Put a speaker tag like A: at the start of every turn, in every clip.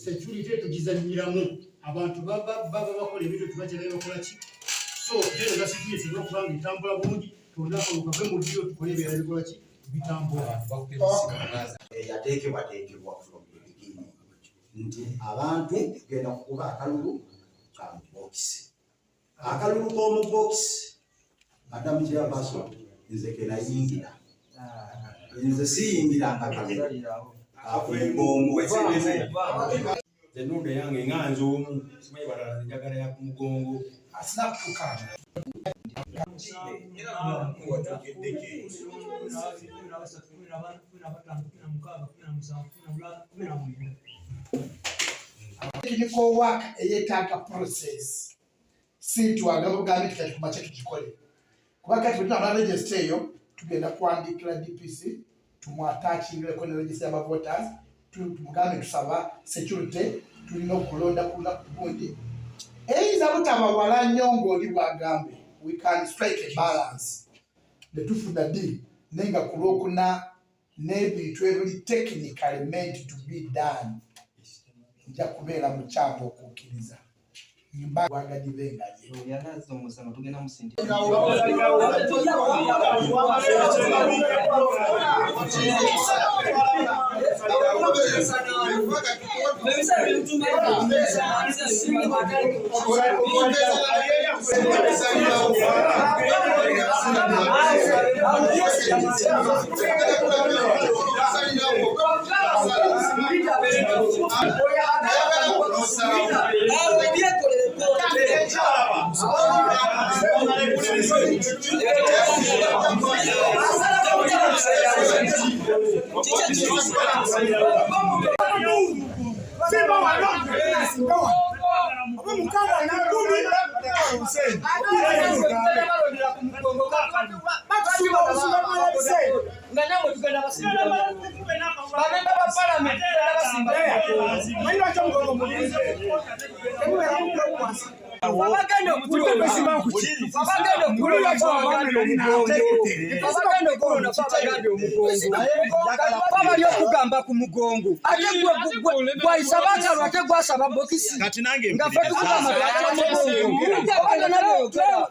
A: security tugizanyiramu abantu baba bakola ebintu tubakyalayo bakola ki so gero za security n'okubanga itambula bulungi tondako lukave mu dio tukole ebirala bikola ki bitambula
B: yateekebwa from the beginning nti abantu tugenda kukuba akalulu ka mubokisi akalulu k'omubokisi Madam Chairperson nze kenayingira nze siyingiranga akumugongo
C: Zenude yange nganzo omu simanyi balala njagala ya kumugongo
B: asina kutukana
D: technical work eyetaaga process si twagabugambye tukati kumache tukikole kuba kati bwe tunamala register eyo tugenda kuandikira DPC tumwatachingireko ne register y'aba voters tumugambe tusaba security tulina okulonda ku bundi eyinza butaba wala nnyo ng'oli bwagambe we can strike a balance netufuna D nenga kulwokuna n'ebintu ebiri technically meant to be done nja kubeera mukyambo okukkiriza imba wagadi bengaye
E: yalazo musanga tugenda musindi kugamba ku mugongo ate gwaisabaka lwate gwasaba bokisi nga fe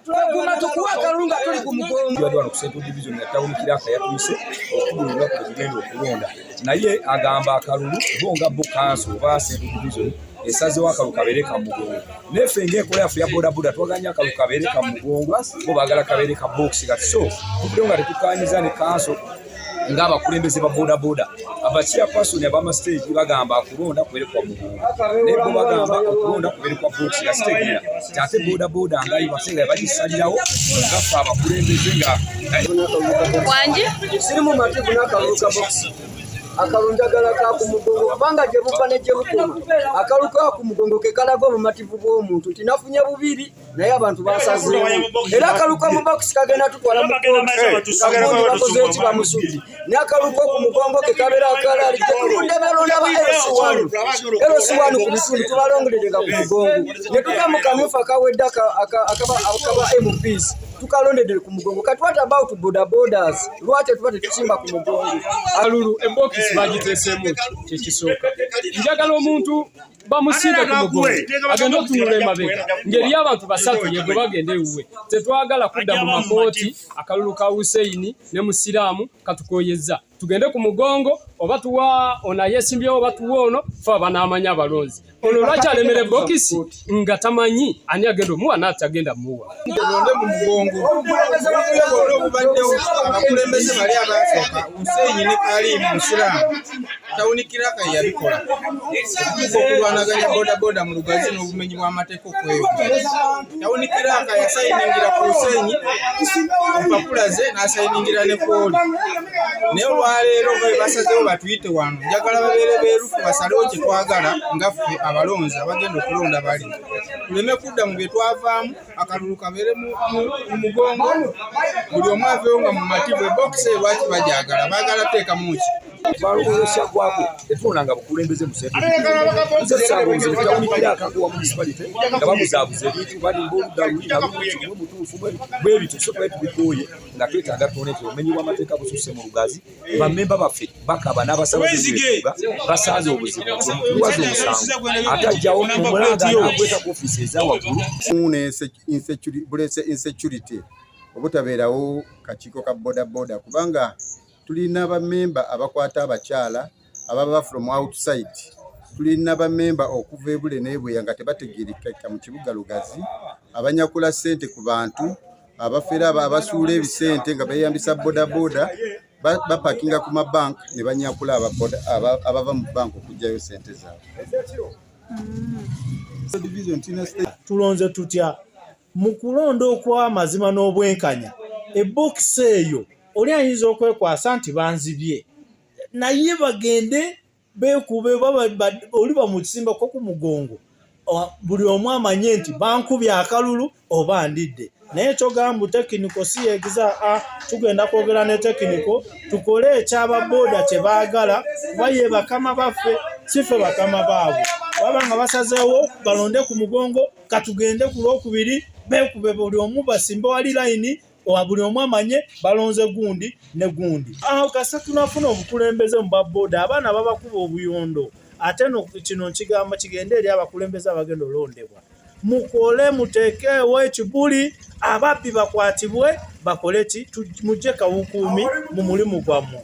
E: tukugamba tukuwa kalunga tuli ku mugongo
F: yadwa ku Central Division ya Town Kiraka yatuyise okubulira ku kigendo okulonda naye agamba akalulu bonga bukanso ba Central Division esaze wakalu kabereka mugongo nefe ngekola yafu ya boda boda twaganya akalu kabereka mugongo bo bagala kabereka box kati so kudonga tukanyiza ne kanso ngaba kulembeze ba boda boda abachiya person abama stage bagamba akulonda kuberekwa mugongo nebo bagamba akulonda kuberekwa box ya stage tate boda boda ngai basenga bagisalirawo ngafa abakulembeze nga
G: wanje
E: siri mu mativu n'akaluka box akalunjagala ka ku mugongo kubanga gye buva ne gye bukoma akaluka ku mugongo ke kalaga obumativu bw'omuntu tinafunye bubiri naye abantu basazeewo era akaluka mu box kagenda tutwala mu bakoze ekibamusuti n'akaluka ku mugongo ke kabeera akalali tekulunde balonda ba LC1 ku bitundu tubalongoledde ku mugongo ne tukamukamyufu akawedde akaba MPs tukalondedde ku mugongo kati what about boda borders lwate tuba tetusimba ku mugongo
H: alulu embokisi bagitesemu kyekisooka njagala omuntu bamusimbe ku mugongo agenda otunula emabega ngeri y'abantu basatu yegwe bagende ewuwe tetwagala kudda mu makooti akalulu ka Hussein ne musiraamu katukoyeza tugende ku mugongo oba tuwa ona yesimbyewo oba tuwa ono fa banamanya abalonzi ono lwaki alemere bokisi nga tamanyi ani agenda omuwa n'atagenda muwa
I: tulonde mu mugongo obubaddewo abakulembeze bali abasooka Hussein ne Kalim musiraamu Town Kiraka yabikola okulwanaganya boda boda mu lugazi n'obumenyi bw'amateeka okweyongera Town Kiraka yasayiningira ku Hussein empapula ze n'asayiningira ne Poli naye olwaleero bwe basazeewo batuyite wano njagala babeere beerufu basalewo kye twagala nga ffe abalonzi abagenda okulonda bali tuleme kudda mu bye twavaamu akalulu kabeere mu mugongo buli omu aveewo nga mu mativu ebokisi lwaki bajagala baagala teekamu ki
F: balowesha gwako etuonanga bukulembeze musebutawunikira akangu wa municipality nga bamuzabuza ebintu balimba oluddaluumutuufu bwebityo so twali tubikoye nga twetaaga tuone nti obumenyi bw'amateeka bususe mu lugazi bammemba baffe bakaba n'abasabazeetuga basanze obuzibu omuwazi omusango atajjawo omulanga n'agweta ku ofiisi ezawaggulu
J: insecurity obutabeerawo kakiiko ka bodaboda kubanga tulina bamemba abakwata abakyala ababa from outside tulina bamemba okuva ebule n'ebweya nga tebategeerekeka mu kibuga Lugazi abanyakula ssente ku bantu abafera abasuula ebisente nga beeyambisa bodaboda bapakinga ku mabank ne banyakula abava mu bank okugyayo ssente zaabwe.
K: Tulonze tutya mu kulonda okw'amazima n'obwenkanya ebbokisi eyo oli ayinza okwekwasa nti banzibye naye bagende beekube oli bamukisimbako ku mugongo buli omu amanye nti bankubye akalulu oba ndidde naye kyogamba tekiniko si yeegiza tugenda kwogera ne tekiniko tukole ekyababoda kye baagala kuba ye bakama baffe sife bakama baabwe baba nga basazeewo balonde ku mugongo katugende ku lwokubiri beekube buli omu basimbe wali layini owa buli omu amanye balonze gundi ne gundi. Kasa tunafuna obukulembeze mu baboda abaana babakuba obuyondo ate no kino nkigamba kigende eri abakulembeze abagenda olondebwa mukole muteekeewo ekibuli ababbi bakwatibwe bakole ki mujje kawukuumi mu mulimu gwammwe.